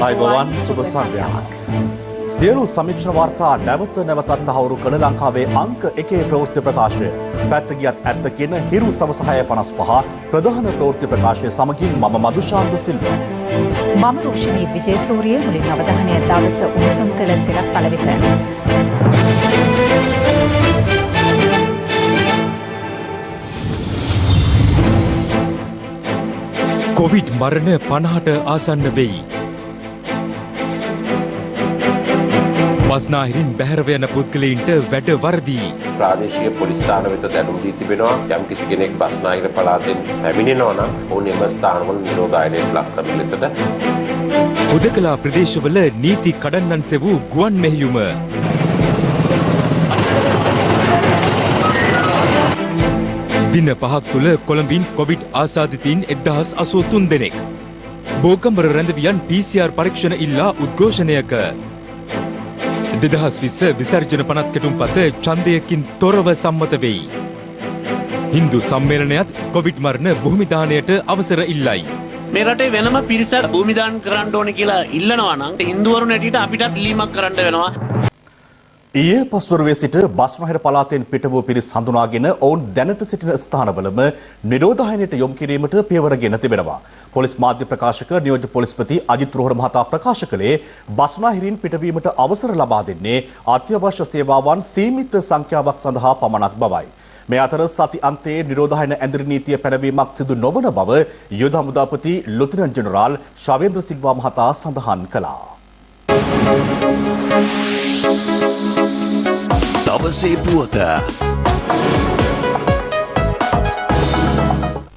අයිබෝවන් සුබ සන්ධ්‍යාවක්. සියලු සමීක්ෂණ වාර්තා නැවතත් තහවුරු කළ ලංකාවේ අංක 1 ප්‍රවෘත්ති ප්‍රකාශය. පැත්ත ගියත් ඇත්ත කියන හිරු සවස 6:55 ප්‍රධාන ප්‍රවෘත්ති ප්‍රකාශය සමගින් මම මදුශාන්ත සිල්වා. මම රෝෂිනී විජේසූරිය මුලින් අවධානය දවස උණුසුම් කළ සිරස් තල වෙත. කොවිඩ් මරණ 50ට ආසන්න වෙයි. බස්නාහිරින් බැහැර යන පුද්ගලයින්ට වැඩ වර්ධී. ප්‍රාදේශීය පොලිස් ස්ථාන වෙත දැනුම් දී තිබෙනවා යම් කිසි කෙනෙක් බස්නාහිර පළාතෙන් පැමිණෙනවා නම් ඔවුන් එම ස්ථානවල නිරෝධායනයට ලක් කරන ලෙසට හුදකලා ප්‍රදේශවල නීති කඩන්නන් සෙවූ ගුවන් මෙහෙයුම. දින 5ක් තුළ කොළඹින් කොවිඩ් ආසාදිතයින් 1083 දෙනෙක්. බෝගම්බර රැඳවියන් PCR පරීක්ෂණ ඉල්ලා උද්ඝෝෂණයක. 2020 විසර්ජන පනත් කෙටුම්පත ඡන්දයකින් තොරව සම්මත වෙයි. හින්දු සම්මේලනයත් කොවිඩ් මරණ භූමිදානයට අවසර ඉල්ලයි. මේ රටේ වෙනම පිරිසක් භූමිදාන කරන්න ඕනේ කියලා ඉල්ලනවා නම් හින්දුවරු නැටිට අපිටත් ඉල්ලීමක් කරන්න වෙනවා. ඊයේ පස්වරුවේ සිට බස්නාහිර පළාතෙන් පිට වූ පිරිස් හඳුනාගෙන ඔවුන් දැනට සිටින ස්ථානවලම නිරෝධායනයට යොමු කිරීමට පියවරගෙන තිබෙනවා. පොලිස් මාධ්‍ය ප්‍රකාශක නියෝජ්‍ය පොලිස්පති අජිත් රෝහණ මහතා ප්‍රකාශ කළේ බස්නාහිරින් පිටවීමට අවසර ලබා දෙන්නේ අත්‍යවශ්‍ය සේවාවන් සීමිත සංඛ්‍යාවක් සඳහා පමණක් බවයි. මේ අතර සති අන්තයේ නිරෝධායන ඇඳරි නීතිය පැනවීමක් සිදු නොවන බව යුද හමුදාපති ලුතිනන්ට් ජෙනරාල් ශවේන්ද්‍ර සිල්වා මහතා සඳහන් කළා. දවසේ පුවත.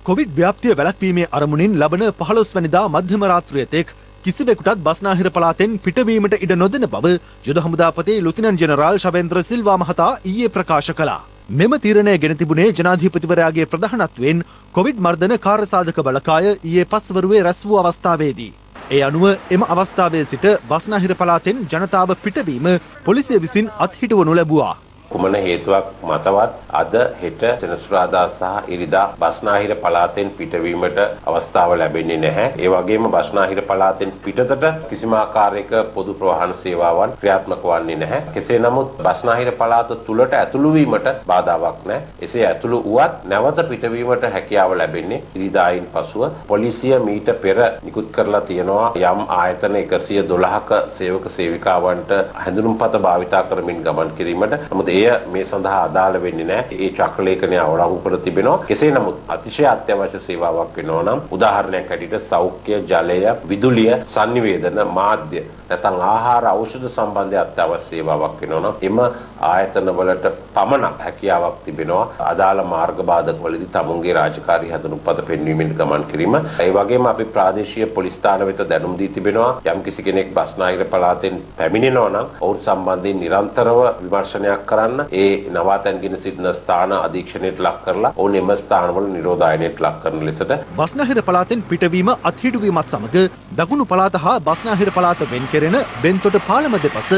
කොවිඩ් ව්‍යාප්තිය වැළැක්වීමේ අරමුණින් ලබන 15 වැනිදා මධ්‍යම රාත්‍රිය තෙක් කිසිවෙකුටත් බස්නාහිර පළාතෙන් පිටවීමට ඉඩ නොදෙන බව යුද හමුදාපති ලුතිනන්ට් ජෙනරාල් ශවේන්ද්‍ර සිල්වා මහතා ඊයේ ප්‍රකාශ කළා. මෙම තීරණය ගෙන තිබුණේ ජනාධිපතිවරයාගේ ප්‍රධානත්වයෙන් කොවිඩ් මර්ධන කාර්යසාධක බලකාය ඊයේ පස්වරුවේ රැස් වූ අවස්ථාවේදී. ඒ අනුව එම අවස්ථාවේ සිට බස්නාහිර පළාතෙන් ජනතාව පිටවීම පොලිසිය විසින් අත්හිටුවනු ලැබුවා. කුමන හේතුවක් මතවත් අද හෙට සෙනසුරාදා සහ ඉරිදා බස්නාහිර පළාතෙන් පිටවීමට අවස්ථාව ලැබෙන්නේ නැහැ. ඒ වගේම බස්නාහිර පළාතෙන් පිටතට කිසිම ආකාරයක පොදු ප්‍රවාහන සේවාවන් ක්‍රියාත්මක වන්නේ නැහැ. කෙසේ නමුත් බස්නාහිර පළාත තුලට ඇතුළු වීමට බාධාවක් නැහැ. එසේ ඇතුළු වුවත් නැවත පිටවීමට හැකියාව ලැබෙන්නේ ඉරිදායින් පසුව. පොලිසිය මීට පෙර නිකුත් කරලා තියෙනවා යම් ආයතන 112ක සේවක සේවිකාවන්ට හැඳුනුම්පත භාවිතා කරමින් ගමන් කිරීමට. නමුත් එය මේ සඳහා අදාළ වෙන්නේ නැහැ. ඒ චක්‍රලේඛනය අවලංගු කර තිබෙනවා. කෙසේ නමුත් අතිශය අත්‍යවශ්‍ය සේවාවක් වෙනවා නම් උදාහරණයක් ඇටියට සෞඛ්‍ය, ජලය, විදුලිය, sannivedana, මාධ්‍ය නැත්නම් ආහාර ඖෂධ සම්බන්ධ අත්‍යවශ්‍ය සේවාවක් වෙනවා නම් එම ආයතන වලට පමණක් හැකියාවක් තිබෙනවා. අදාළ මාර්ග බාධක වලදී තමුන්ගේ රාජකාරී හැඳුනුම්පත පෙන්වීමෙන් ගමන් කිරීම. ඒ වගේම අපි ප්‍රාදේශීය පොලිස් ස්ථාන වෙත දැනුම් දී තිබෙනවා යම් කිසි කෙනෙක් බස්නාහිර පළාතෙන් පැමිණෙනවා නම් ඔවුන් සම්බන්ධයෙන් නිරන්තරව විමර්ශනයක් කරන්න ඒ නවාතැන්ගෙන සිටින ස්ථාන අධීක්ෂණයට ලක් කරලා ඔවුන් එම ස්ථානවල නිරෝධායනයට ලක් කරන ලෙසට බස්නාහිර පළාතෙන් පිටවීම අත්හිටුවීමත් සමග දකුණු පළාත හා බස්නාහිර පළාත වෙන් කෙරෙන බෙන්තොට පාලම දෙපස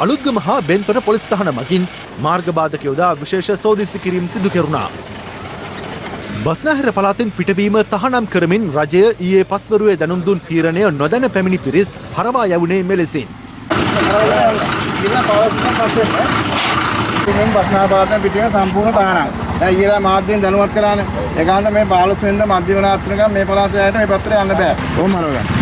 අලුත්ගම හා බෙන්තොට පොලිස් ස්ථාන මගින් මාර්ග බාධක යොදා විශේෂ සෝදිසි කිරීම සිදු කෙරුණා. බස්නාහිර පළාතෙන් පිටවීම තහනම් කරමින් රජය ඊයේ පස්වරුවේ දැනුම් දුන් තීරණය නොදැන පැමිණි පිරිස් හරවා යවුණේ මෙලෙසින්. ඉතින් බස්නාහිර පළාතෙන් පිටවීම සම්පූර්ණ තහනම්. දැන් ඊළඟ මාධ්‍යෙන් දැනුවත් කළානේ. ඒකහන්ද මේ 15 වෙනිදා මධ්‍යම රාත්‍රියක මේ පළාතට යන්න මේ පත්‍රය යන්න බෑ. කොහොම හරවගන්න.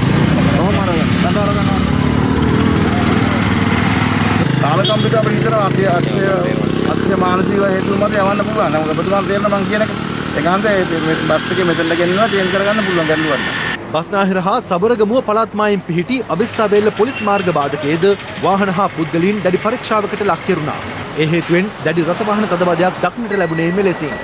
තාලකම්පිට අපිට විතර අත්‍ය මානසික හේතු මත යවන්න පුළුවන්. නමුත් ඔබතුමාට තේරෙනවා මං කියන එක. ඒකහන්ද මේ බස් එකේ මෙතනට ගෙනියනවා චේන්ජ් කරගන්න පුළුවන් ගැටලුවක් නෑ. බස්නාහිර හා සබරගමුව පළාත් මායිම් පිහිටි අබිස්සාබේල පොලිස් මාර්ග බාධකයේද වාහන හා පුද්ගලයන් දැඩි පරීක්ෂාවකට ලක් කෙරුණා. ඒ හේතුවෙන් දැඩි රථ වාහන තදබදයක් දක්නට ලැබුණේ මෙලෙසින්.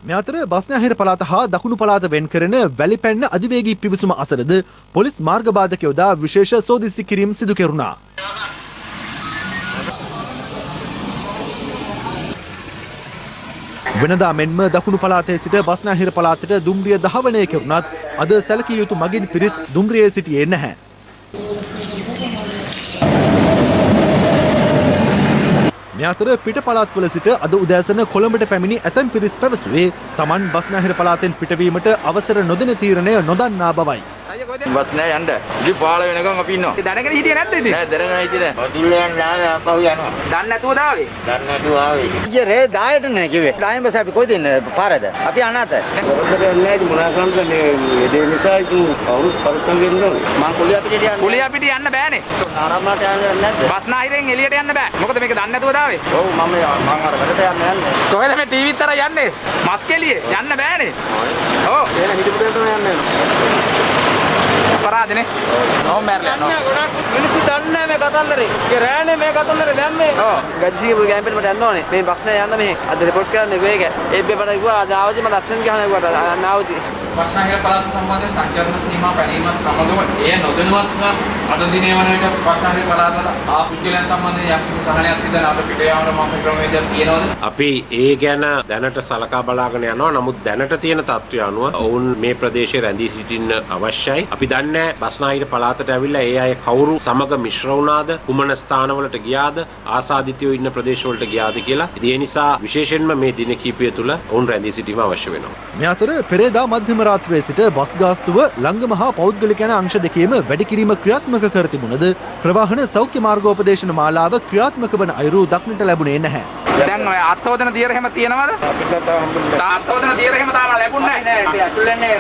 මේ අතර බස්නාහිර පළාත හා දකුණු පළාත වෙන් කරන වැලිපැන්න අධිවේගී පිවිසුම අසරද පොලිස් මාර්ග බාධක යොදා විශේෂ සෝදිසි කිරීම සිදු කෙරුණා. වෙනදා මෙන්ම දකුණු පළාතේ සිට බස්නාහිර පළාතට දුම්රිය දහවනය කෙරුණත් අද සැලකිය යුතු මගින් පිරිස් දුම්රියේ සිටියේ නැහැ. මේ අතර පිට පළාත්වල සිට අද උදෑසන කොළඹට පැමිණි ඇතැම් පිරිස් පැවසුවේ තමන් බස්නාහිර පළාතෙන් පිටවීමට අවසර නොදෙන තීරණය නොදන්නා බවයි. බස් නෑ යන්න. ඉතින් පාළ වෙනකන් අපි ඉන්නවා. ඒ දැනගෙන හිටියේ නැද්ද ඉතින්? නෑ දැනගෙන හිටියේ නෑ. ඔදිල්ලෙන් නාවේ අපහු යනවා. දන්නේ නැතුව දාවේ. දන්නේ නැතුව ආවේ. ඊයේ රේ 10ට නේ කිව්වේ. 10 බස් අපි කොයිද ඉන්නේ පාරද? අපි අනාත. ඔතන නෑ මොනවා කරන්නද මේ දේ නිසා ඉතින් කවුරුත් පරිස්සම් වෙන්න ඕනේ. මං කුලිය අපිට යන්න. කුලිය අපිට යන්න බෑනේ. ආරම්භයට යන්න නැද්ද? බස්නාහිරෙන් එළියට යන්න බෑ. මොකද මේක දන්නේ නැතුව දාවේ. ඔව් මම අර වැඩට යන්නේ. කොහෙද මේ ටීවීත් අර යන්නේ? මස් කෙලියේ යන්න බෑනේ. ඔව්. එන හිටපු දෙයට යන්න වෙනවා. අපරාධනේ. ඔව් මැරලා යනවා. මිනිස්සු දන්නේ මේ කතන්දරේ. ඒ රෑනේ මේ කතන්දරේ දැම්මේ. ඔව්. ගජ්ජිගේ කැම්පේන් වලට යන්න ඕනේ. මේ බස් නෑ යන්න මෙහෙ. අද රිපෝට් කරන්න වේග. ඒ බෙබට ගියා අද ආවදී මම ලක්ෂණ ගහන ගියාට නාවදී. බස්නාහිර පළාත සම්බන්ධයෙන් සංචාරන සීමා පැනීමත් සමගම එය නොදැනුවත්ව අද දිනේ වන විට බස්නාහිර පළාතට පුද්ගලයන් සම්බන්ධයෙන් යම් සහනයක් තියන අපේ පිට යාමන මම ක්‍රමවේදයක් තියෙනවද? අපි ඒ ගැන දැනට සලකා බලාගෙන යනවා. නමුත් දැනට තියෙන තත්ත්වය අනුව ඔවුන් මේ ප්‍රදේශයේ රැඳී සිටින්න අවශ්‍යයි. අපි දන්නේ බස්නාහිර පළාතට ඇවිල්ලා ඒ අය කවුරු සමග මිශ්‍ර වුණාද, කුමන ස්ථානවලට ගියාද, ආසාදිතයෝ ඉන්න ප්‍රදේශවලට ගියාද කියලා. ඒ නිසා විශේෂයෙන්ම මේ දින කිහිපය තුළ ඔවුන් රැඳී සිටීම අවශ්‍ය වෙනවා. මේ අතර පෙරේදා මධ්‍යම රාත්‍රියේ සිට බස් ගාස්තුව ළංගම හා පෞද්ගලික යන අංශ දෙකේම වැඩි කිරීම ක්‍රියාත්මක කර තිබුණද ප්‍රවාහන සෞඛ්‍ය මාර්ගෝපදේශන මාලාව ක්‍රියාත්මක වන අයුරු දක්නට ලැබුණේ නැහැ. දැන් ඔය අත්හොදන දියර හැම තියෙනවද? අපිට තාම හම්බුනේ නැහැ. අත්හොදන දියර හැම තාම ලැබුණේ නැහැ. නෑ. අතුල්ලන්නේ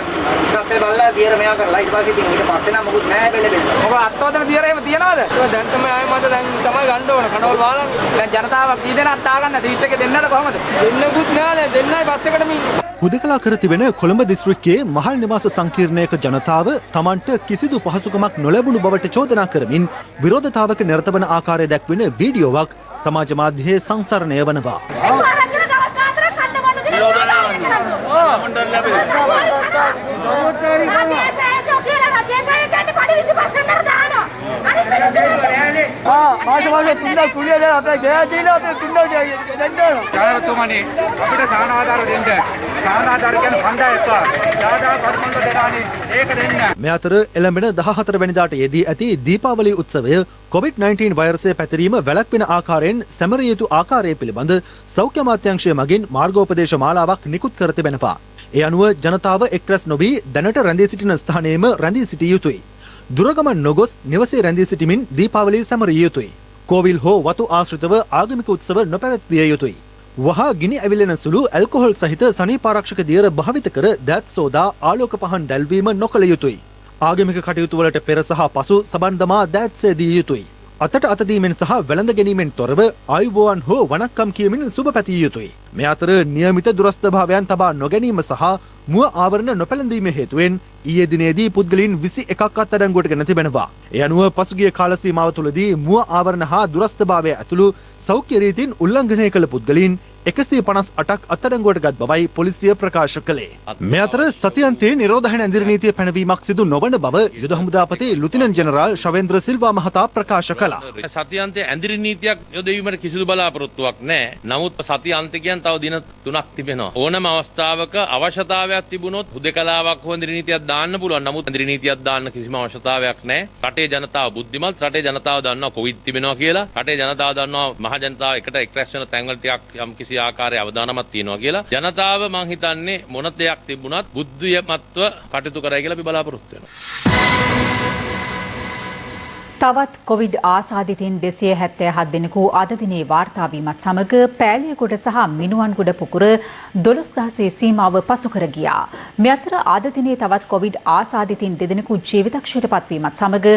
සත්‍ය බලලා දියර මෙයා කරලා ඊට පස්සේ ඉතින් ඊට පස්සේ නම් මොකුත් නැහැ බෙල්ලෙන්න. ඔබ අත්හොදන දියර හැම තියෙනවද? දැන් තමයි ආයෙ මට දැන් තමයි ගන්න ඕන. කනවල් වාලන්. දැන් ජනතාව කී දෙනෙක් දාගන්න සීට් එකේ දෙන්නද කොහමද? දෙන්නෙකුත් නෑ. දෙන්නයි බස් එකටම ඉන්නේ. හුදකලා කර තිබෙන කොළඹ දිස්ත්‍රික්කයේ මහල් නිවාස සංකීර්ණයක ජනතාව තමන්ට කිසිදු පහසුකමක් නොලැබුණු බවට චෝදනා කරමින් විරෝධතාවක නිරත වන ආකාරය දැක්වෙන වීඩියෝවක් සමාජ මාධ්‍යයේ සංසරණය වනවා. ජනතුමනි අපිට සානාධාර දෙන්න. සානාධාර කියන්නේ ෆන්ඩා එක. දාදා කර්මන්ත දෙනානේ ඒක දෙන්න. මේ අතර එළඹෙන 14 වෙනිදාට යෙදී ඇති දීපාවලි උත්සවය COVID-19 වෛරසය පැතිරීම වැළැක්වෙන ආකාරයෙන් සැමරිය යුතු ආකාරය පිළිබඳ සෞඛ්‍ය අමාත්‍යාංශය මගින් මාර්ගෝපදේශ මාලාවක් නිකුත් කර තිබෙනවා. ඒ අනුව ජනතාව එක්රැස් නොවී දැනට රැඳී සිටින ස්ථානයේම රැඳී සිටිය යුතුයි. දුරගමන් නොගොස් නිවසේ රැඳී සිටිමින් දීපාවලි සැමරිය යුතුයි. කෝවිල් හෝ වතු ආශ්‍රිතව ආගමික උත්සව නොපැවැත්විය යුතුයි. වහා ගිනි ඇවිලෙන සුළු ඇල්කොහොල් සහිත සනීපාරක්ෂක දියර භාවිත කර දෑත් සෝදා ආලෝක පහන් දැල්වීම නොකළ යුතුයි. ආගමික කටයුතු වලට පෙර සහ පසු සබන් දමා දෑත් සේදිය යුතුයි. අතට අතදීමෙන් සහ වැළඳ ගැනීමෙන් තොරව ආයුබෝවන් හෝ වණක්කම් කියමින් සුබ පැතිය යුතුයි. මේ අතර නියමිත දුරස්ථභාවයන් තබා නොගැනීම සහ මුව ආවරණ නොපැළඳීම හේතුවෙන් ඊයේ දිනේදී පුද්ගලයන් 21ක් අත්අඩංගුවට ගෙන තිබෙනවා. ඒ අනුව පසුගිය කාල සීමාව තුළදී මුව ආවරණ හා දුරස්ථභාවය ඇතුළු සෞඛ්‍ය රීතීන් උල්ලංඝනය කළ පුද්ගලයන් 158ක් අත්අඩංගුවට ගත් බවයි පොලිසිය ප්‍රකාශ කළේ. මේ අතර සතියන්තයේ නිරෝධායන ඇඳිරි නීතිය පැනවීමක් සිදු නොවන බව යුද හමුදාපති ලුතිනන්ට් ජෙනරාල් ශවේන්ද්‍ර සිල්වා මහතා ප්‍රකාශ කළා. සතියන්තයේ ඇඳිරි නීතියක් යොදවීමට කිසිදු බලාපොරොත්තුවක් නැහැ. නමුත් සතියන්තය කියන්නේ තව දින 3ක් තිබෙනවා. ඕනම අවස්ථාවක අවශ්‍යතාවයක් තිබුණොත් හුදකලාවක් හෝ ඇඳිරි නීතියක් දාන්න පුළුවන්. නමුත් ඇඳිරි නීතියක් දාන්න කිසිම අවශ්‍යතාවයක් නැහැ. රටේ ජනතාව බුද්ධිමත්. රටේ ජනතාව දන්නවා කොවිඩ් තිබෙනවා කියලා. රටේ ජනතාව දන්නවා මහ ජනතාව එකට එක්රැස් වෙන තැන්වල ටිකක් යම් කිසි ආකාරයේ අවදානමක් තියෙනවා කියලා. ජනතාව මං හිතන්නේ මොන දෙයක් තිබුණත් බුද්ධිමත්ව කටයුතු කරයි කියලා අපි බලාපොරොත්තු වෙනවා. තවත් කොවිඩ් ආසාදිතයින් 277 දෙනෙකු අද දිනේ වාර්තා වීමත් සමග පෑලියගොඩ සහ මිනුවන්ගොඩ පුකුර 12000 සීමාව පසු කර ගියා. මේ අතර අද දිනේ තවත් කොවිඩ් ආසාදිතයින් දෙදෙනෙකු ජීවිතක්ෂයට පත්වීමත් සමග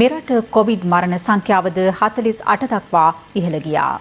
මෙරට කොවිඩ් මරණ සංඛ්‍යාවද 48 දක්වා ඉහළ ගියා.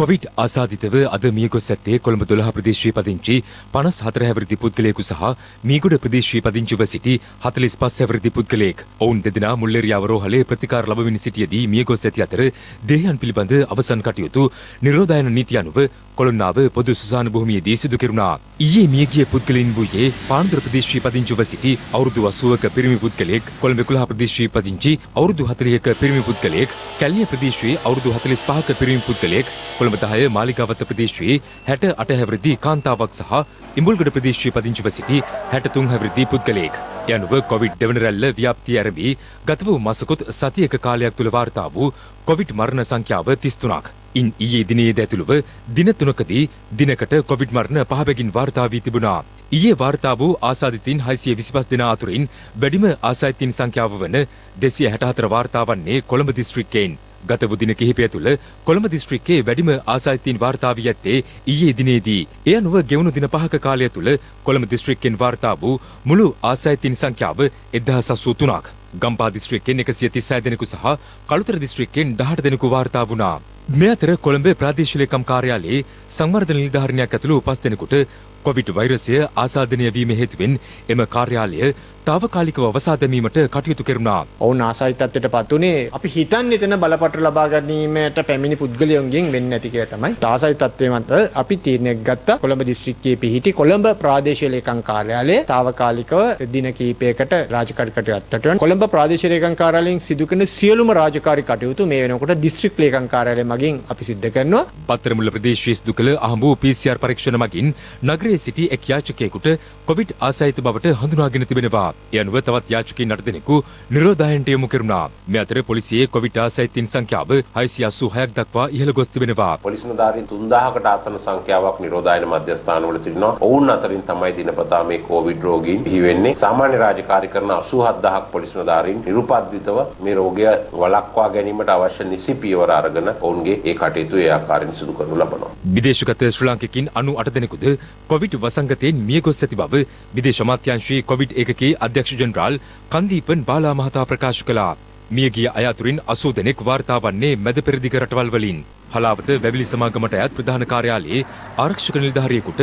කොවිඩ් ආසාදිතව අද මියගොස් ඇත්තේ කොළඹ 12 ප්‍රදේශයේ පදිංචි 54 හැවිරිදි පුද්ගලයෙකු සහ මීගොඩ ප්‍රදේශයේ පදිංචිව සිටි 45 හැවිරිදි පුද්ගලයෙක්. ඔවුන් දෙදෙනා මුල්ලේරියාව රෝහලේ ප්‍රතිකාර ලබමින් සිටියේදී මියගොස් ඇති අතර දේහයන් පිළිබඳ අවසන් කටයුතු නිරෝධායන නීතිය අනුව කොළොන්නාව පොදු සුසාන භූමියේදී සිදු කෙරුණා. ඊයේ මියගිය පුද්ගලයන් වූයේ පාන්දුර ප්‍රදේශයේ පදිංචිව සිටි අවුරුදු 80ක පිරිමි පුද්ගලයෙක්, කොළඹ 11 ප්‍රදේශයේ පදිංචි අවුරුදු 40ක පිරිමි පුද්ගලයෙක්, කැලණිය ප්‍රදේශයේ අවුරුදු 45ක පිරිමි පුද්ගලයෙක්, කොළඹ කොළඹ 10 මාලිගාවත ප්‍රදේශයේ 68 හැවිරිදි කාන්තාවක් සහ ඉඹුල්ගොඩ ප්‍රදේශයේ පදිංචිව සිටි 63 හැවිරිදි පුද්ගලයෙක්. යනුව කොවිඩ් දෙවන රැල්ල ව්‍යාප්තිය ආරම්භී ගත වූ මාසකුත් සතියක කාලයක් තුළ වාර්තා වූ කොවිඩ් මරණ සංඛ්‍යාව 33ක්. ඉන් ඊයේ දිනයේද ඇතුළුව දින 3කදී දිනකට කොවිඩ් මරණ 5 බැගින් වාර්තා වී තිබුණා. ඊයේ වාර්තා වූ ආසාදිතින් 625 දෙනා අතුරින් වැඩිම ආසාදිතින් සංඛ්‍යාව වන 264 වාර්තා වන්නේ කොළඹ දිස්ත්‍රික්කයෙන්. ගත වූ දින කිහිපය තුළ කොළඹ දිස්ත්‍රික්කයේ වැඩිම ආසාදිතින් වාර්තා වී ඇත්තේ ඊයේ දිනේදී. ඒ අනුව ගෙවුණු දින 5ක කාලය තුළ කොළඹ දිස්ත්‍රික්කයෙන් වාර්තා වූ මුළු ආසාදිතින් සංඛ්‍යාව 1083ක්. ගම්පහ දිස්ත්‍රික්කයෙන් 136 දෙනෙකු සහ කළුතර දිස්ත්‍රික්කයෙන් 18 දෙනෙකු වාර්තා වුණා. මේ අතර කොළඹ ප්‍රාදේශීය ලේකම් කාර්යාලයේ සංවර්ධන නිලධාරිණියක් ඇතුළු 5 දෙනෙකුට කොවිඩ් වෛරසය ආසාදනය වීම හේතුවෙන් එම කාර්යාලය තාවකාලිකව අවසා දැමීමට කටයුතු කෙරුණා. ඔවුන් ආසාදිත තත්ත්වයට පත් වුණේ අපි හිතන්නේ එතන බලපත්‍ර ලබා ගැනීමට පැමිණි පුද්ගලයන්ගෙන් වෙන්නේ නැති කියලා තමයි. ආසාදිත තත්ත්වයේ මත අපි තීරණයක් ගත්තා කොළඹ දිස්ත්‍රික්කයේ පිහිටි කොළඹ ප්‍රාදේශීය ලේකම් කාර්යාලයේ තාවකාලිකව දින කිහිපයකට රාජකාරී කටයුතු අත්අඩංගුවට කොළඹ ප්‍රාදේශීය ලේකම් කාර්යාලයෙන් සිදු කරන සියලුම රාජකාරී කටයුතු මේ වෙනකොට දිස්ත්‍රික් ලේකම් කාර්යාලය මගින් අපි සිද්ධ කරනවා. පත්තරමුල්ල ප්‍රදේශයේ සිදු කළ අහඹු PCR පරීක්ෂණ මගින් නගරයේ සිටි එක් යාචකයෙකුට කොවිඩ් ආසාදිත බවට හඳුනාගෙන තිබෙනවා. ඒ අනුව තවත් යාචකයින් 8 දෙනෙකු නිරෝධායනට යොමු කෙරුණා. මේ අතර පොලිසියේ කොවිඩ් ආසාදිතින් සංඛ්‍යාව 686ක් දක්වා ඉහළ ගොස් තිබෙනවා. පොලිස් නිලධාරීන් 3000කට ආසන්න සංඛ්‍යාවක් නිරෝධායන මධ්‍යස්ථානවල සිටිනවා. ඔවුන් අතරින් තමයි දිනපතා මේ කොවිඩ් රෝගීන් බිහි වෙන්නේ. සාමාන්‍ය රාජකාරී කරන 87000ක් පොලිස් නිලධාරීන් නිරුපද්‍රිතව මේ රෝගය වළක්වා ගැනීමට අවශ්‍ය නිසි පියවර අරගෙන ඔවුන්ගේ ඒ කටයුතු ඒ ආකාරයෙන් සිදු කරනු ලබනවා. විදේශගත ශ්‍රී ලාංකිකයින් 98 දෙනෙකුද කොවිඩ් වසංගතයෙන් මිය ගොස් ඇති බව විදේශ අමාත්‍යාංශයේ කොවිඩ් ඒකකයේ අධ්‍යක්ෂ ජෙනරාල් කන්දීපන් බාලා මහතා ප්‍රකාශ කළා. මියගිය අය අතුරින් 80 දෙනෙක් වාර්තා වන්නේ මැද පෙරදිග රටවල් වලින්. හලාවත වැවිලි සමාගමට අයත් ප්‍රධාන කාර්යාලයේ ආරක්ෂක නිලධාරියෙකුට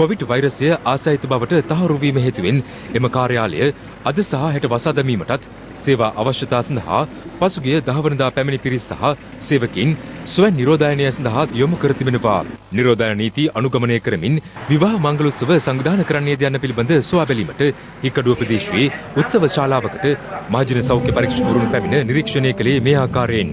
කොවිඩ් වෛරසය ආසාදිත බවට තහවුරු වීම හේතුවෙන් එම කාර්යාලය අද සහ හෙට වසා දැමීමටත් සේවා අවශ්‍යතා සඳහා පසුගිය 10 වනදා පැමිණි පිරිස් සහ සේවකින් ස්වයං නිරෝධායනය සඳහා යොමු කර තිබෙනවා. නිරෝධායන නීති අනුගමනය කරමින් විවාහ මංගලෝත්සව සංවිධානය කරන්නේද යන්න පිළිබඳ සොයා බැලීමට හික්කඩුව ප්‍රදේශයේ උත්සව ශාලාවකට මහජන සෞඛ්‍ය පරීක්ෂකවරුන් පැමිණ නිරීක්ෂණය කළේ මේ ආකාරයෙන්.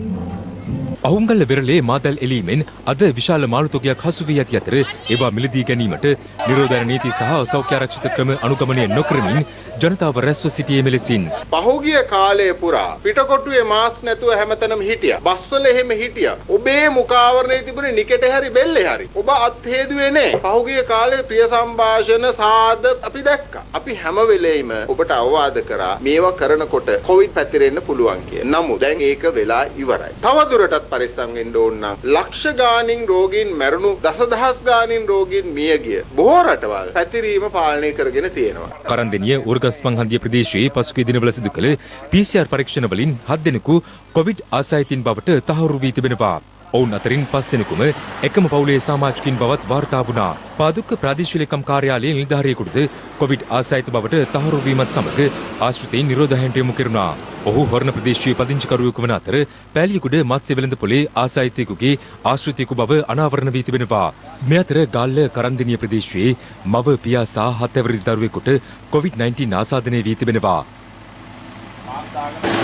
අහුම්ගල්ල වෙරළේ මාදල් එලීමෙන් අද විශාල මාළු තොගයක් හසු වී ඇති අතර ඒවා මිලදී ගැනීමට නිරෝධායන නීති සහ සෞඛ්‍ය ආරක්ෂිත ක්‍රම අනුගමනය නොකරමින් ජනතාව රැස්ව සිටියේ මෙලෙසින්. පහුගිය කාලය පුරා පිටකොටුවේ මාස් නැතුව හැමතැනම හිටියා. බස්වල එහෙම හිටියා. ඔබේ මුඛාවරණයේ තිබුණේ නිකටේ හරි බෙල්ලේ හරි. ඔබ අත්හේදුවේ නැහැ. පහුගිය කාලේ ප්‍රිය සම්භාෂණ සාද අපි දැක්කා. අපි හැම වෙලෙයිම ඔබට අවවාද කරා මේවා කරනකොට කොවිඩ් පැතිරෙන්න පුළුවන් කියලා. නමුත් දැන් ඒක වෙලා ඉවරයි. තවදුරටත් පරිස්සම් වෙන්න ඕන නම් ලක්ෂ ගාණින් රෝගීන් මැරුණු දසදහස් ගාණින් රෝගීන් මිය ගිය බොහෝ රටවල් පැතිරීම පාලනය කරගෙන තියෙනවා. කරන්දෙනිය උර්ගස්මන් හන්දිය ප්‍රදේශයේ පසුගිය දිනවල සිදු කළ PCR පරීක්ෂණ වලින් 7 දෙනෙකු කොවිඩ් ආසාදිතින් බවට තහවුරු වී තිබෙනවා. ඔවුන් අතරින් 5 දෙනෙකුම එකම පවුලේ සමාජිකින් බවත් වාර්තා වුණා. පාදුක්ක ප්‍රාදේශීය ලේකම් කාර්යාලයේ නිලධාරියෙකුටද කොවිඩ් ආසාදිත බවට තහවුරු වීමත් සමග ආශ්‍රිතයින් නිරෝධායනට යොමු කෙරුණා. ඔහු හොරණ ප්‍රදේශයේ පදිංචිකරුවෙකු වන අතර පෑලියගොඩ මත්ස්‍ය වෙළඳ පොලේ ආසාදිතයෙකුගේ ආශ්‍රිතයෙකු බව අනාවරණ වී තිබෙනවා. මේ අතර ගාල්ල කරන්දෙනිය ප්‍රදේශයේ මව පියා සහ 7 හැවිරිදි දරුවෙකුට COVID-19 ආසාදනය වී තිබෙනවා.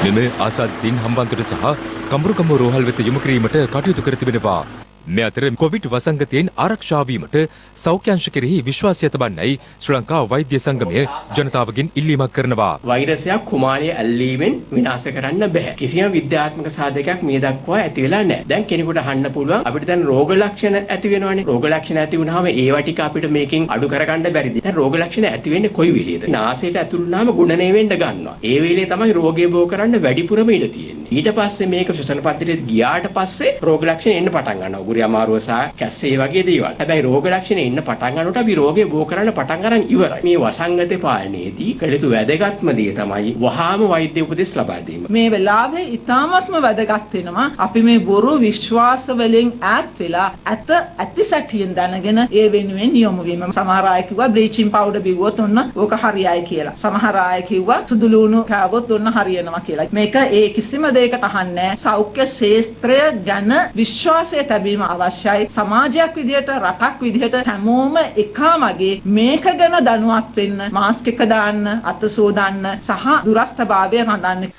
මෙම ආසාදිතින් හම්බන්තොට සහ කඹුරුගම රෝහල් වෙත යොමු කිරීමට කටයුතු කර තිබෙනවා. මේ අතර කොවිඩ් වසංගතයෙන් ආරක්ෂා වීමට සෞඛ්‍ය අංශ කෙරෙහි විශ්වාසය තබන්නයි ශ්‍රී ලංකා වෛද්‍ය සංගමය ජනතාවගෙන් ඉල්ලීමක් කරනවා. වෛරසයක් කුමාරිය ඇල්ලීමෙන් විනාශ කරන්න බෑ. කිසියම් විද්‍යාත්මක සාධකයක් මේ දක්වා ඇති වෙලා නැහැ. දැන් කෙනෙකුට අහන්න පුළුවන් අපිට දැන් රෝග ලක්ෂණ ඇති වෙනවනේ. රෝග ලක්ෂණ ඇති වුනහම ඒවා ටික අපිට මේකෙන් අඩු කරගන්න බැරිද? දැන් රෝග ලක්ෂණ ඇති වෙන්නේ කොයි වෙලේද? නාසයට ඇතුළු වුනහම ගුණණය වෙන්න ගන්නවා. ඒ වෙලේ තමයි රෝගය බෝ කරන්න වැඩිපුරම ඉඩ තියෙන්නේ. ඊට පස්සේ මේක ශ්වසන පද්ධතියට ගියාට පස්සේ රෝග ලක්ෂණ එන්න පටන් ගන්නවා. උගුරේ අමාරුව සහ කැස්සේ වගේ දේවල්. හැබැයි රෝග ලක්ෂණ එන්න පටන් ගන්නකොට අපි රෝගේ බෝ කරන්න පටන් ගන්න ඉවරයි. මේ වසංගතේ පාලනයේදී කළ යුතු වැදගත්ම දේ තමයි වහාම වෛද්‍ය උපදෙස් ලබා දීම. මේ වෙලාවේ ඉතාමත්ම වැදගත් වෙනවා අපි මේ බොරු විශ්වාස වලින් ඈත් වෙලා ඇති සැටියෙන් දැනගෙන ඒ වෙනුවෙන් යොමු වීම. සමහර අය කිව්වා බ්ලීචින් පවුඩර් බිව්වොත් ඔන්න ඕක හරියයි කියලා. සමහර අය කිව්වා සුදු ලුණු කෑවොත් ඔන්න හරියනවා කියලා. මේක ඒ කිසිම දෙයකට අහන්නේ සෞඛ්‍ය ශාස්ත්‍රය ගැන විශ්වාසය තැබීම අවශ්‍යයි. සමාජයක් විදියට රටක් විදියට හැමෝම එකමගේ මේක ගැන දැනුවත් වෙන්න, මාස්ක් එක දාන්න, අත සෝදන්න සහ දුරස්ථභාවය රඳන්න.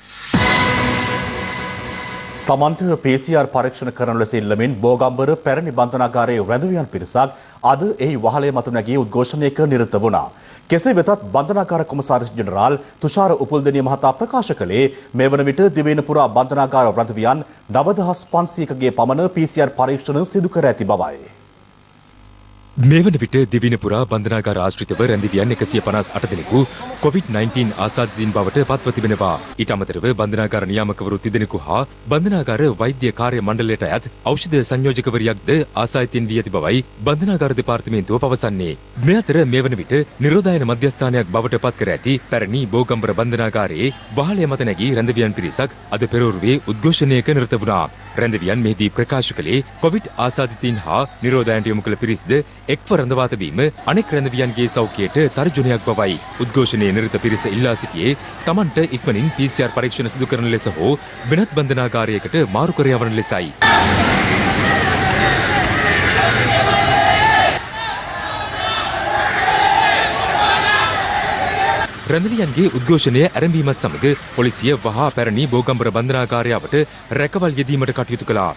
තමන්ට PCR පරීක්ෂණ කරන ලෙස ඉල්ලමින් බෝගම්බර පැරණි බන්ධනාගාරයේ රැඳවියන් පිරිසක් අද එහි වහලේ මතු නැගී උද්ඝෝෂණයක නිරත වුණා. කෙසේ වෙතත් බන්ධනාගාර කොමසාරිස් ජෙනරාල් තුෂාර උපුල්දෙනිය මහතා ප්‍රකාශ කළේ මේ වන විට දිවයින පුරා බන්ධනාගාර රැඳවියන් 9500කගේ පමණ PCR පරීක්ෂණ සිදු කර ඇති බවයි. මේ වන විට දිවින පුරා බන්ධනාගාර ආශ්‍රිතව රැඳවියන් 158 දෙනෙකු COVID-19 ආසාදිතයින් බවට පත්ව තිබෙනවා. ඊට අමතරව බන්ධනාගාර නියාමකවරු 30 දෙනෙකු හා බන්ධනාගාර වෛද්‍ය කාර්ය මණ්ඩලයට අයත් ඖෂධ සංයෝජකවරියක්ද ආසාදිතයින් වී ඇති බවයි බන්ධනාගාර දෙපාර්තමේන්තුව පවසන්නේ. මේ අතර මේ වන විට නිරෝධායන මධ්‍යස්ථානයක් බවට පත් කර ඇති පැරණි බෝගම්බර බන්ධනාගාරයේ වහලය මත නැගී රැඳවියන් පිරිසක් අද පෙරවරුවේ උද්ඝෝෂණයක නිරත වුණා. රැඳවියන් මෙහිදී ප්‍රකාශ කළේ කොවිඩ් ආසාදිතයින් හා නිරෝධායනට යොමු කළ පිරිස්ද එක්ව රඳවා තැබීම අනෙක් රැඳවියන්ගේ සෞඛ්‍යයට තර්ජනයක් බවයි. උද්ඝෝෂණයේ නිරත පිරිස ඉල්ලා සිටියේ තමන්ට ඉක්මනින් PCR පරීක්ෂණ සිදු කරන ලෙස හෝ වෙනත් බන්ධනාගාරයකට මාරු කර යවන ලෙසයි. රැඳවියන්ගේ උද්ඝෝෂණය ආරම්භීමත් සමග පොලිසිය වහා පැරණි බෝගම්බර බන්ධනාගාරයට රැකවල් යෙදීමට කටයුතු කළා.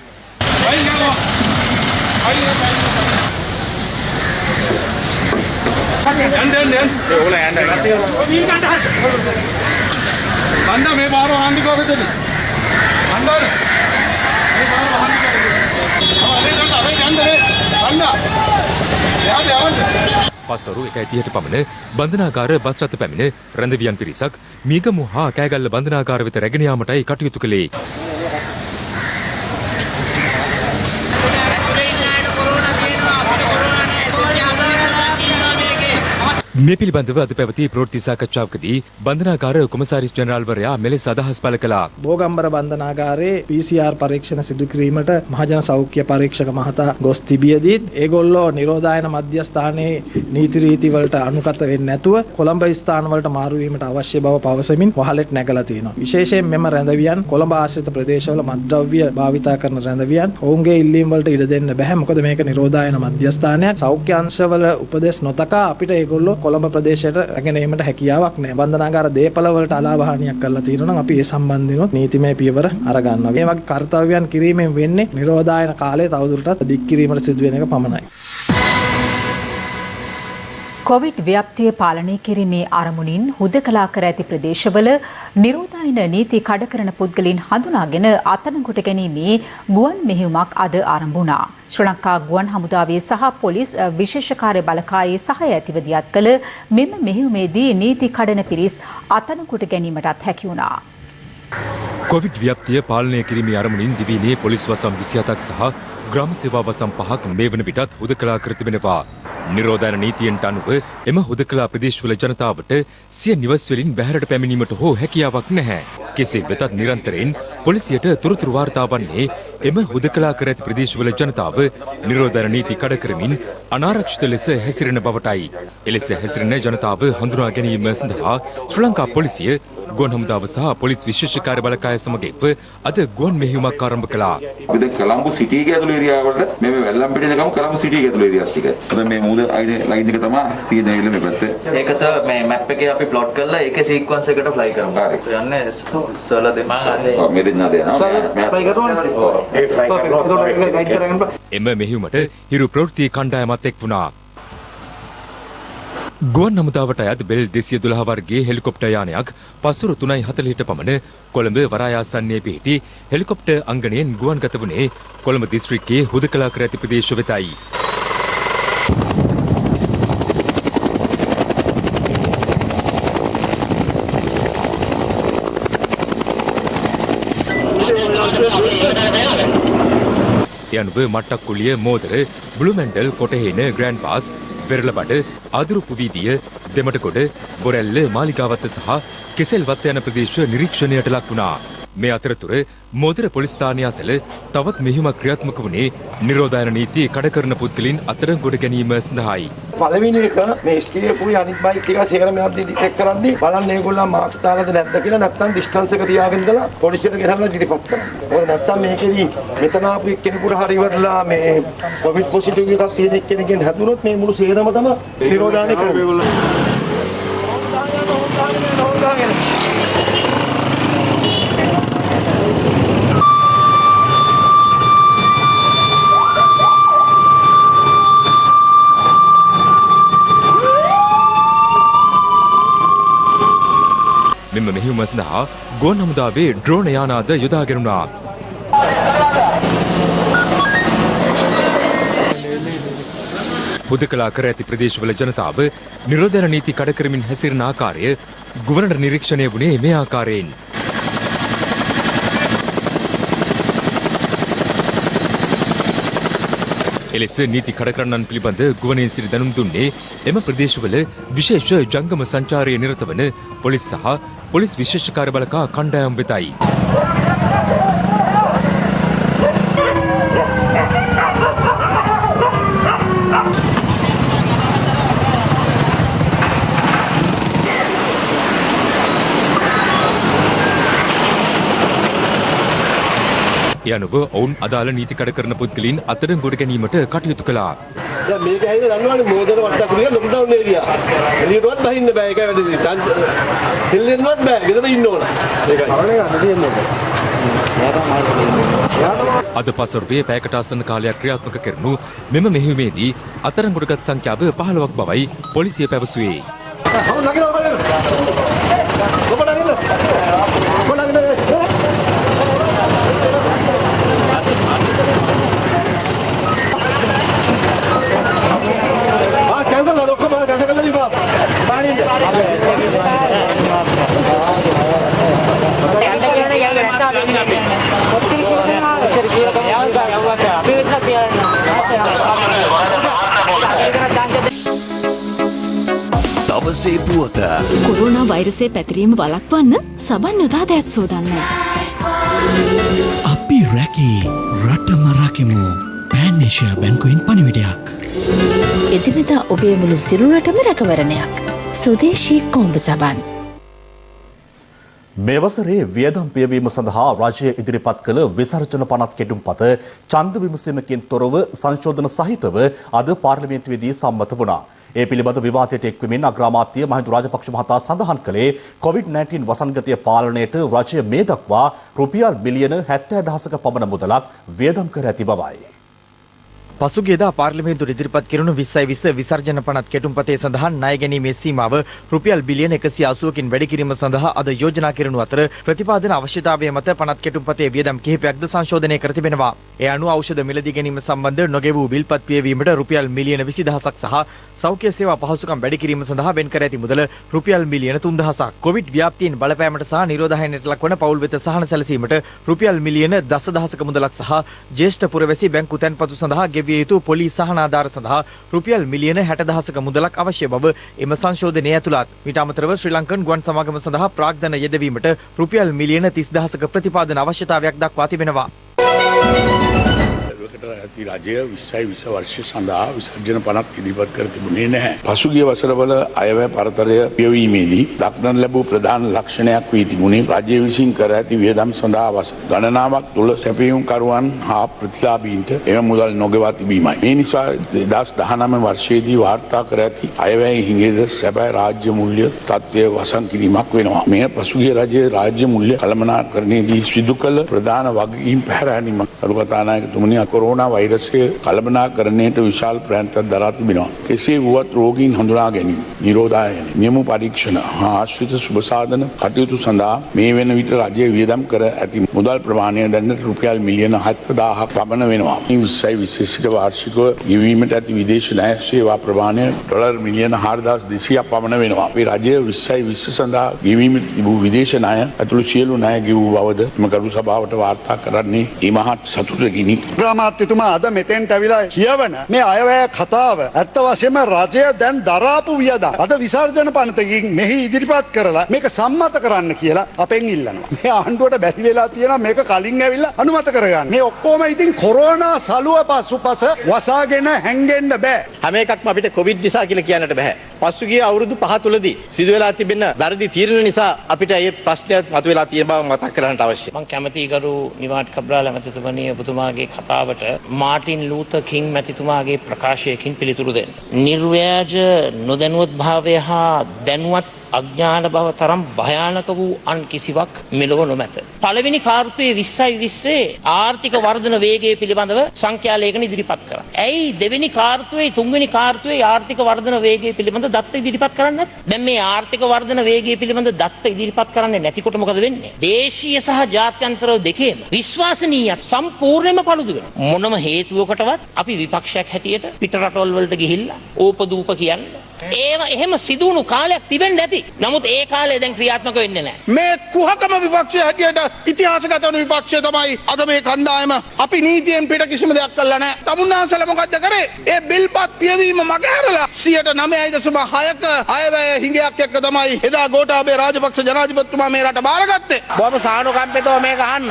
පස්වරු 1:30ට පමණ බන්ධනාගාර බස් රථ පැමිණ රැඳවියන් පිරිසක් මීගමු හා කෑගල්ල බන්ධනාගාර වෙත රැගෙන යාමටයි කටයුතු කළේ. මේ පිළිබඳව අද පැවති ප්‍රවෘත්ති සාකච්ඡාවකදී බන්ධනාගාර කොමසාරිස් ජෙනරාල්වරයා මෙලෙස අදහස් පළ කළා. බෝගම්බර බන්ධනාගාරයේ PCR පරීක්ෂණ සිදු කිරීමට මහජන සෞඛ්‍ය පරීක්ෂක මහතා ගොස් තිබියදී ඒගොල්ලෝ නිරෝධායන මධ්‍යස්ථානයේ නීති රීති වලට අනුගත වෙන්නේ නැතුව කොළඹ ස්ථාන වලට මාරු වීමට අවශ්‍ය බව පවසමින් වහලෙට නැගලා තියෙනවා. විශේෂයෙන් මෙම රැඳවියන් කොළඹ ආශ්‍රිත ප්‍රදේශවල මත්ද්‍රව්‍ය භාවිතා කරන රැඳවියන් ඔවුන්ගේ ඉල්ලීම් වලට ඉඩ දෙන්න බෑ. මොකද මේක නිරෝධායන මධ්‍යස්ථානයක්. සෞඛ්‍ය අංශවල උපදෙස් නොතකා අපිට ඒගොල්ලෝ කොළඹ ප්‍රදේශයට රැගෙන ඒමට හැකියාවක් නැහැ. බන්ධනාගාර දේපල වලට අලාභහානියක් කරලා තියෙනවා නම් අපි ඒ සම්බන්ධව නීතිමය පියවර අරගන්නවා. මේ වගේ කාර්යයන් කිරීමෙන් වෙන්නේ නිරෝධායන කාලය තවදුරටත් දික් කිරීමට සිදු වෙන එක පමණයි. කොවිඩ් ව්‍යාප්තිය පාලනය කිරීමේ අරමුණින් හුදකලා කර ඇති ප්‍රදේශවල නිරෝධායන නීති කඩ කරන පුද්ගලයන් හඳුනාගෙන අත්අඩංගුවට ගැනීමේ ගුවන් මෙහෙයුමක් අද ආරම්භ වුණා. ශ්‍රී ලංකා ගුවන් හමුදාවේ සහ පොලිස් විශේෂ කාර්ය බළකායේ සහාය ඇතිව දියත් කළ මෙම මෙහෙයුමේදී නීති කඩන පිරිස් අත්අඩංගුවට ගැනීමටත් හැකි වුණා. කොවිඩ් ව්‍යාප්තිය පාලනය කිරීමේ අරමුණින් දිවයිනේ පොලිස් වසම් 27ක් සහ ග්‍රාම සේවා වසම් 5ක් මේ වන විටත් හුදකලා කර තිබෙනවා. නිරෝධායන නීතියෙන්ට අනුව එම හුදකලා ප්‍රදේශවල ජනතාවට සිය නිවස් වලින් බැහැරට පැමිණීමට හෝ හැකියාවක් නැහැ. කෙසේ වෙතත් නිරන්තරයෙන් පොලිසියට තොරතුරු වාර්තා වන්නේ එම හුදකලා කර ඇති ප්‍රදේශවල ජනතාව නිරෝධායන නීති කඩ කරමින් අනාරක්ෂිත ලෙස හැසිරෙන බවටයි. එලෙස හැසිරෙන ජනතාව හඳුනා ගැනීම සඳහා ශ්‍රී ලංකා පොලිසිය ගුවන් හමුදාව සහ පොලිස් විශේෂ කාර්ය බළකාය සමග එක්ව අද ගුවන් මෙහෙයුමක් ආරම්භ කළා. අපි දැන් කොළඹ සිටි එකේ ඇතුළු ඒරියාවලට මේ වෙල්ලම්පිටිය ගම කොළඹ සිටි එකේ ඇතුළු ඒරියාස් ටික. අද මේ මූද ලයින් එක තමයි තියෙන ඇවිල්ලා මේ පැත්තේ. ඒක සර් මේ මැප් එකේ අපි ප්ලොට් කරලා ඒකේ සීක්වන්ස් එකට ෆ්ලයි කරමු. හරි. යන්නේ සර්ලා දෙමා ගන්න. ඔව් මේ දෙන්නා දෙනවා. ෆ්ලයි කරනවා. ඒ ෆ්ලයි කරනවා. එම මෙහෙයුමට හිරු ප්‍රවෘත්ති කණ්ඩායමත් එක් වුණා. ගුවන් හමුදාවට අයත් බෙල් 212 වර්ගයේ හෙලිකොප්ටර් යානයක් පස්වරු 3:40ට පමණ කොළඹ වරායාසන්නයේ පිහිටි හෙලිකොප්ටර් අංගණයෙන් ගුවන්ගත වුණේ කොළඹ දිස්ත්‍රික්කයේ හුදකලා කර ඇති ප්‍රදේශ වෙතයි. යනුව මට්ටක්කුලිය මෝදර බ්ලූමැන්ඩල් කොටහේන ග්‍රෑන්ඩ් පාස් වෙරළබඩ ආදුරුපු වීදිය දෙමටගොඩ බොරැල්ල මාලිගාවත්ත සහ කෙසෙල්වත්ත යන ප්‍රදේශ නිරීක්ෂණයට ලක් වුණා. මේ අතරතුර මෝදර පොලිස් ස්ථානය අසල තවත් මෙහෙයුමක් ක්‍රියාත්මක වුණේ නිරෝධායන නීති කඩ කරන පුද්ගලයන් අත්අඩංගුවට ගැනීම සඳහායි. පළවෙනි එක මේ ස්ටීපුයි අනිත් බයික් එක සේරම යද්දී ඩිටෙක්ට් කරද්දී බලන්න ඒගොල්ලෝ මාක්ස් දාලාද නැද්ද කියලා නැත්නම් ඩිස්ටන්ස් එක තියාගෙන ඉඳලා පොලිසියට ගෙනල්ලා ඉදිරිපත් කරනවා. මොකද නැත්නම් මේකෙදි මෙතන ආපු එක්කෙනෙකුට හරි ඉවරලා මේ කොවිඩ් පොසිටිව් එකක් තියෙන එක්කෙනෙක්ගෙන් හැදුනොත් මේ මුළු සේරම තමයි නිරෝධායන කරන්නේ. මෙම මෙහෙයුම සඳහා ගුවන් හමුදාවේ ඩ්‍රෝන යානාද යොදා ගැනුණා. හුදකලා කර ඇති ප්‍රදේශවල ජනතාව නිරෝධන නීති කඩ කරමින් හැසිරෙන ආකාරය ගුවනට නිරීක්ෂණය වුණේ මේ ආකාරයෙන්. එලෙස නීති කඩකරන්නන් පිළිබඳ ගුවනේ සිට දැනුම් දුන්නේ එම ප්‍රදේශවල විශේෂ ජංගම සංචාරයේ නිරත වන පොලිස් සහ පොලිස් විශේෂ කාර්ය බලකා කණ්ඩායම් වෙතයි. යනුව ඔවුන් අදාළ නීති කඩ කරන පුද්ගලයන් අත්අඩංගුවට ගැනීමට කටයුතු කළා. දැන් මේක ඇහිලා දන්නවනේ මෝදර වට්ටක් කුලිය ලොක්ඩවුන් ඒරියා. එළියටවත් බහින්න බෑ ඒකයි වැඩි. දෙල්ලෙන්නවත් බෑ. ගෙදර ඉන්න ඕන. ඒකයි. අවනේ ගන්න දෙන්නේ. අද පසුරුවේ පැයකට ආසන්න කාලයක් ක්‍රියාත්මක කරනු මෙම මෙහෙයුමේදී අත්අඩංගුවටගත් සංඛ්‍යාව 15ක් බවයි පොලිසිය පැවසුවේ. දවසේ පුවත කොරෝනා වෛරසය පැතිරීම වළක්වන්න සබන් යොදා දෑත් සෝදන්න. අපි රැකී රටම රකිමු. පෑන් ඒෂියා බැංකුවෙන් පණිවිඩයක්. එදිනෙදා ඔබේ මුළු සිරුරටම රැකවරණයක්. සුදේශී කොම්බ සබන්. මේ වසරේ වියදම් පියවීම සඳහා රජය ඉදිරිපත් කළ විසර්ජන පනත් කෙටුම්පත ඡන්ද විමසීමකින් තොරව සංශෝධන සහිතව අද පාර්ලිමේන්තුවේදී සම්මත වුණා. ඒ පිළිබඳ විවාදයට එක්වමින් අග්‍රාමාත්‍ය මහින්ද රාජපක්ෂ මහතා සඳහන් කළේ COVID-19 වසංගතය පාලනයට රජය මේ දක්වා රුපියල් බිලියන 70,000ක පමණ මුදලක් වියදම් කර ඇති බවයි. පසුගියදා පාර්ලිමේන්තුවට ඉදිරිපත් කෙරුණු 2020 විසර්ජන පනත් කෙටුම්පතේ සඳහන් ණය ගැනීමේ සීමාව රුපියල් බිලියන 180කින් වැඩි කිරීම සඳහා අද යෝජනා කෙරෙනු අතර ප්‍රතිපාදන අවශ්‍යතාවය මත පනත් කෙටුම්පතේ වියදම් කිහිපයක්ද සංශෝධනය කර තිබෙනවා. ඒ අනුව ඖෂධ මිලදී ගැනීම සම්බන්ධ නොගෙවූ බිල්පත් පියවීමට රුපියල් මිලියන 20000ක් සහ සෞඛ්‍ය සේවා පහසුකම් වැඩි කිරීම සඳහා වෙන් කර ඇති මුදල රුපියල් මිලියන 3000ක්. කොවිඩ් ව්‍යාප්තියෙන් බලපෑමට සහ නිරෝධායනයට ලක්වන පවුල් වෙත සහන සැලසීමට රුපියල් මිලියන 10,000ක මුදලක් සහ ජ්‍යෙෂ්ඨ පුරවැසි බැංකු තැන්පතු සඳහා ගෙවිය යුතු පොලිස් සහනාධාර සඳහා රුපියල් මිලියන 60,000ක මුදලක් අවශ්‍ය බව එම සංශෝධනය ඇතුළත්. මීට අමතරව ශ්‍රී ලංකන් ගුවන් සමාගම සඳහා ප්‍රාග්ධන යෙදවීමට රුපියල් මිලියන 30,000ක ප්‍රතිපාදන අවශ්‍යතාවයක් දක්වා තිබෙනවා. ඇති රජය 2020 වර්ෂය සඳහා විසර්ජන පනත් ඉදිරිපත් කර තිබුණේ නැහැ. පසුගිය වසරවල අයවැය පරතරය පියවීමේදී දක්නට ලැබූ ප්‍රධාන ලක්ෂණයක් වී තිබුණේ රජය විසින් කර ඇති වියදම් සඳහා වසර ගණනාවක් තුළ සැපයුම්කරුවන් හා ප්‍රතිලාභීන්ට එම මුදල් නොගෙවා තිබීමයි. මේ නිසා 2019 වර්ෂයේදී වාර්තා කර ඇති අයවැය හිඟේද සැබෑ රාජ්‍ය මූල්‍ය තත්ත්වය වසන් කිරීමක් වෙනවා. මෙය පසුගිය රජයේ රාජ්‍ය මූල්‍ය කළමනාකරණයේදී සිදු කළ ප්‍රධාන වගකීම් පැහැරීමක්. කරුකථානායකතුමනි කොරෝනා වෛරසය කළමනාකරණයට විශාල ප්‍රයත්නයක් දරා තිබෙනවා. කෙසේ වුවත් රෝගීන් හඳුනා ගැනීම, නිරෝධායන, නියම පරීක්ෂණ හා ආශ්‍රිත සුබසාධන කටයුතු සඳහා මේ වෙන විට රජය වියදම් කර ඇති මුදල් ප්‍රමාණය දැනට රුපියල් මිලියන 70,000ක් පමණ වෙනවා. මේ 2020 සිට වාර්ෂිකව ගෙවීමට ඇති විදේශ ණය සේවා ප්‍රමාණය ඩොලර් මිලියන 4,200ක් පමණ වෙනවා. මේ රජය 2020 සඳහා ගෙවීමට තිබූ විදේශ ණය ඇතුළු සියලු ණය ගෙවූ බවද එම කරු සභාවට වාර්තා කරන්නේ ඉමහත් සතුටකිනි. ග්‍රාමාත්‍යතුමා අද මෙතෙන්ට ඇවිලා කියවන මේ අයවැය කතාව ඇත්ත වශයෙන්ම රජය දැන් දරාපු වියදම් අද විසර්ජන පනතකින් මෙහි ඉදිරිපත් කරලා මේක සම්මත කරන්න කියලා අපෙන් ඉල්ලනවා. මේ ආණ්ඩුවට බැරි වෙලා තියෙනවා මේක කලින් ඇවිල්ලා අනුමත කරගන්න. මේ ඔක්කොම ඉතින් කොරෝනා සලුව පසුපස වසාගෙන හැංගෙන්න බෑ. හැම එකක්ම අපිට කොවිඩ් නිසා කියලා කියන්නට බෑ. පසුගිය අවුරුදු 5 තුලදී සිදු වෙලා තිබෙන වැරදි තීරණ නිසා අපිට මේ ප්‍රශ්නයක් මතුවලා තියෙන බව මතක් කරගන්නට අවශ්‍යයි. මම කැමතියි ගරු නිවාඩ් කබ්‍රාල මැතිතුමනි ඔබතුමාගේ කතාවට මාටින් ලූතර් කිං මැතිතුමාගේ ප්‍රකාශයකින් පිළිතුරු දෙන්න. නිර්ව්‍යාජ නොදැනුවත් භාවය හා දැනුවත් අඥාන බව තරම් භයානක වූ අන් කිසිවක් මෙලොව නොමැත. පළවෙනි කාර්තුවේ 2020 ආර්ථික වර්ධන වේගය පිළිබඳව සංඛ්‍යා ලේඛන ඉදිරිපත් කරා. ඇයි දෙවෙනි කාර්තුවේ තුන්වෙනි කාර්තුවේ ආර්ථික වර්ධන වේගය පිළිබඳ දත්ත ඉදිරිපත් කරන්නේ නැත්? දැන් මේ ආර්ථික වර්ධන වේගය පිළිබඳ දත්ත ඉදිරිපත් කරන්නේ නැතිකොට මොකද වෙන්නේ? දේශීය සහ ජාත්‍යන්තර දෙකේම විශ්වාසනීයත් සම්පූර්ණයෙන්ම පළුදු වෙනවා. මොනම හේතුවකටවත් අපි විපක්ෂයක් හැටියට පිට රටවල් වලට ගිහිල්ලා ඕපදූප කියන්නේ ඒව එහෙම සිදුණු කාලයක් තිබෙන්න ඇති. නමුත් ඒ කාලේ දැන් ක්‍රියාත්මක වෙන්නේ නැහැ. මේ කුහකම විපක්ෂය හැටියට ඉතිහාසගත වන විපක්ෂය තමයි අද මේ කණ්ඩායම. අපි නීතියෙන් පිට කිසිම දෙයක් කළා නැහැ. තමුන්නාන්සලා මොකද්ද කරේ? ඒ බිල්පත් පියවීම මගහැරලා 9.6ක අයවැය හිඟයක් එක්ක තමයි එදා ගෝඨාභය රාජපක්ෂ ජනාධිපතිතුමා මේ රට බාරගත්තේ. බොහොම සානුකම්පිතව මේක අහන්න.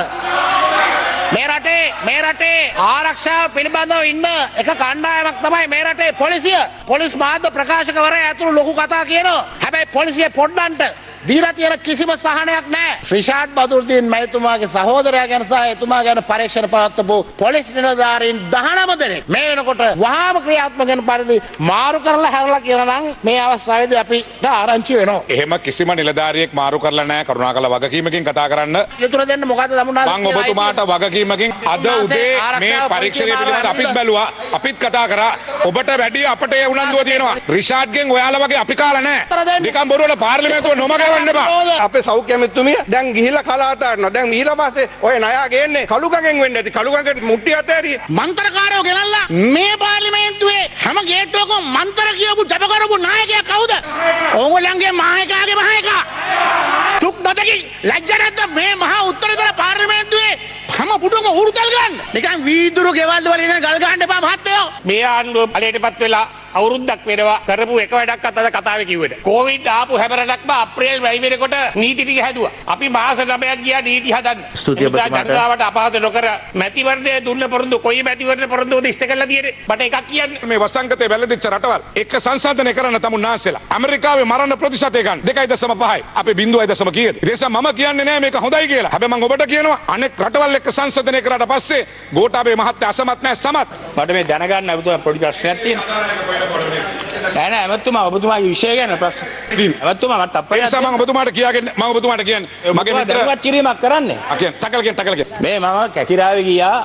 මේ රටේ ආරක්ෂාව පිළිබඳව ඉන්න එක කණ්ඩායමක් තමයි මේ රටේ පොලිසිය. පොලිස් මාධ්‍ය ප්‍රකාශකවරයා ඇතුළු ලොකු කතා කියනවා. හැබැයි පොලිසිය පොඩ්ඩන්ට දීලා තියෙන කිසිම සහනයක් නැහැ. රිෂාඩ් බදුර්දීන් මහතුමාගේ සහෝදරයා ගැන සහ එතුමා ගැන පරීක්ෂණ පවත්වපු පොලිස් නිලධාරීන් 19 දෙනෙක් මේ වෙනකොට වහාම ක්‍රියාත්මක වෙන පරිදි මාරු කරලා හැරලා කියලා නම් මේ අවස්ථාවේදී අපිට ආරංචි වෙනවා. එහෙම කිසිම නිලධාරියෙක් මාරු කරලා නැහැ. කරුණාකරලා වගකීමකින් කතා කරන්න. යතුරු දෙන්න මොකද්ද තමුන්නාස්? මම ඔබතුමාට වගකීමකින් අද උදේ මේ පරීක්ෂණය පිළිබඳව අපිත් බැලුවා. අපිත් කතා කරා. ඔබට වැඩි අපට ඒ උනන්දුව තියෙනවා. රිෂාඩ්ගෙන් ඔයාලා වගේ අපි කාලා නැහැ. නිකම් බොරුවල පාර්ලිමේන්තුව නොමග අපේ සෞඛ්‍ය ඇමතුමිය දැන් ගිහිල්ලා කලාත අරනවා. දැන් ඊළඟ පස්සේ ඔය ණයා ගේන්නේ කළුගඟෙන් වෙන්න ඇති. කළුගඟට මුට්ටි අතෑරියේ. මන්ත්‍රකාරයෝ ගෙනල්ලා මේ පාර්ලිමේන්තුවේ හැම ගේට්ටුවකම මන්ත්‍ර කියපු ජප කරපු නායකයා කවුද? ඕගොල්ලන්ගේ මහේකාගේ මහේකා. චුක් නැතකි ලැජ්ජ නැද්ද මේ මහා උත්තරීතර පාර්ලිමේන්තුවේ හැම පුටුවක උරුතල් ගන්න. නිකන් වීදුරු ගෙවල් වල ඉඳන් ගල් ගහන්න එපා මහත්තයෝ. මේ ආණ්ඩුව ඵලයටපත් වෙලා අවුරුද්දක් වෙනවා කරපු එක වැඩක්වත් අද කතාවේ කිව්වෙට. කොවිඩ් ආපු හැම රටක්ම අප්‍රේල් මැයි වෙනකොට නීති ටික හැදුවා. අපි මාස 9ක් ගියා නීති හදන්න. ස්තුතියි ඔබතුමාට. ජනතාවට අපහාස නොකර මැතිවරණය දුන්න පොරොන්දු කොයි මැතිවරණ පොරොන්දුවද ඉෂ්ට කරලා තියෙන්නේ? මට එකක් කියන්න. මේ වසංගතේ වැළඳිච්ච රටවල් එක සංසන්දනය කරන්න තමුන්නාන්සලා. ඇමරිකාවේ මරණ ප්‍රතිශතය ගන්න 2.5යි. අපේ 0.5 කීයද? ඒ නිසා මම කියන්නේ නෑ මේක හොඳයි කියලා. හැබැයි මම ඔබට කියනවා අනෙක් රටවල් එක්ක සංසන්දනය කරාට පස්සේ ගෝඨාභය මහත්තයා අසමත් නෑ සමත්. මට මේ දැනගන්න ඔබතුමා පොඩි ප්‍රශ්නයක් තියෙනවා. නෑ නෑ එමෙතුමා ඔබතුමාගේ විෂය ගැන ප්‍රශ්න. එමෙතුමා මට අපේ නිසා මම ඔබතුමාට කියන්නේ මගේ දැනුවත් කිරීමක් කරන්නේ. ටකල් කියන. මේ මම කැකිරාවේ ගියා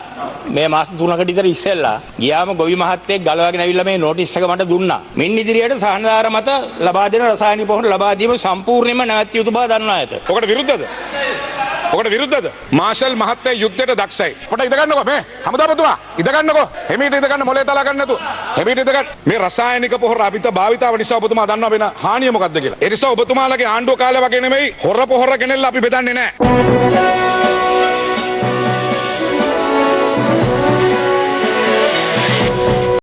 මේ මාස 3කට විතර ඉස්සෙල්ලා. ගියාම ගොවි මහත්තයෙක් ගලවගෙන ඇවිල්ලා මේ නෝටිස් එක මට දුන්නා. මින් ඉදිරියට සහනදාර මත ලබා දෙන රසායනික පොහොර ලබා දීම සම්පූර්ණයෙන්ම නැවැත්විය යුතු බව දන්වා ඇත. ඔකට විරුද්ධද? මාෂල් මහත්තයා යුද්ධයට දක්ෂයි. පොඩ ඉඳ ගන්නකෝ මේ හමුදාපතිතුමා ඉඳ ගන්නකෝ. හිමීට ඉඳ ගන්න මොලේ තලා ගන්න නැතුව. හිමීට ඉඳ ගන්න. මේ රසායනික පොහොර අපිට භාවිතාව නිසා ඔබතුමා දන්නවා වෙන හානිය මොකක්ද කියලා. ඒ නිසා ඔබතුමාලගේ ආණ්ඩුව කාලේ වගේ නෙමෙයි හොර පොහොර ගෙනෙල්ල අපි බෙදන්නේ නැහැ.